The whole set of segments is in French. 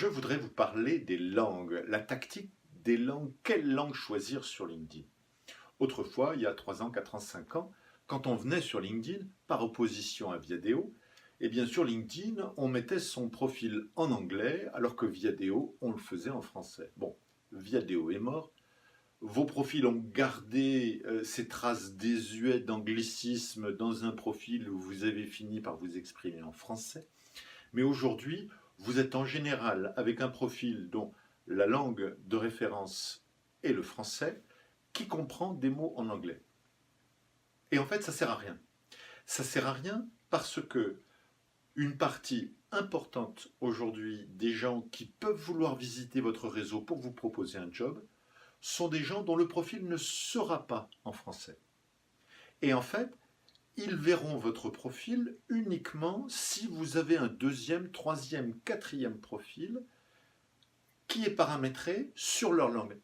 je voudrais vous parler des langues, la tactique des langues. Quelle langue choisir sur LinkedIn? Autrefois, il y a 3 ans, 4 ans, 5 ans, quand on venait sur LinkedIn, par opposition à Viadeo, eh bien sur LinkedIn, on mettait son profil en anglais, alors que Viadeo, on le faisait en français. Bon, Viadeo est mort. Vos profils ont gardé ces traces désuètes d'anglicisme dans un profil où vous avez fini par vous exprimer en français. Mais aujourd'hui, vous êtes en général avec un profil dont la langue de référence est le français, qui comprend des mots en anglais. Et en fait, ça ne sert à rien. Ça ne sert à rien parce que une partie importante aujourd'hui des gens qui peuvent vouloir visiter votre réseau pour vous proposer un job sont des gens dont le profil ne sera pas en français. Et en fait, ils verront votre profil uniquement si vous avez un deuxième, troisième, quatrième profil qui est paramétré sur leur langue.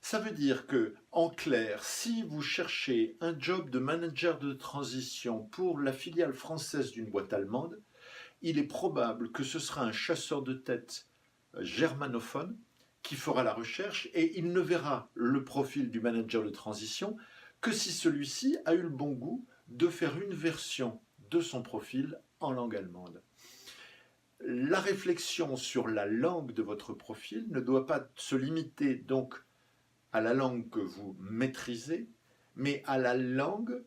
Ça veut dire que, en clair, si vous cherchez un job de manager de transition pour la filiale française d'une boîte allemande, il est probable que ce sera un chasseur de tête germanophone qui fera la recherche et il ne verra le profil du manager de transition que si celui-ci a eu le bon goût de faire une version de son profil en langue allemande. La réflexion sur la langue de votre profil ne doit pas se limiter donc à la langue que vous maîtrisez, mais à la langue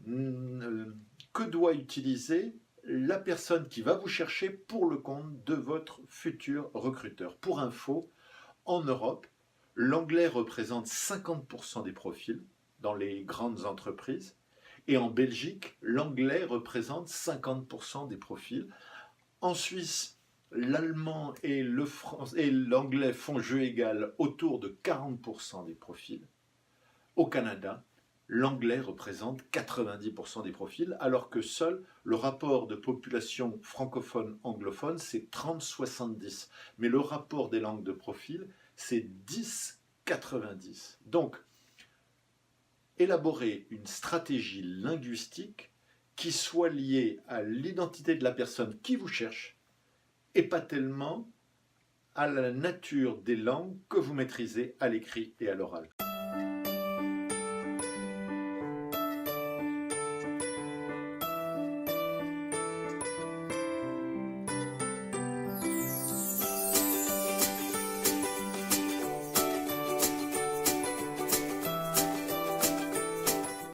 que doit utiliser la personne qui va vous chercher pour le compte de votre futur recruteur. Pour info, en Europe, l'anglais représente 50% des profils dans les grandes entreprises et en Belgique, l'anglais représente 50% des profils. En Suisse, l'allemand et l'anglais font jeu égal autour de 40% des profils. Au Canada, l'anglais représente 90% des profils, alors que seul le rapport de population francophone-anglophone, c'est 30-70. Mais le rapport des langues de profil, c'est 10-90. Donc, élaborer une stratégie linguistique qui soit liée à l'identité de la personne qui vous cherche et pas tellement à la nature des langues que vous maîtrisez à l'écrit et à l'oral.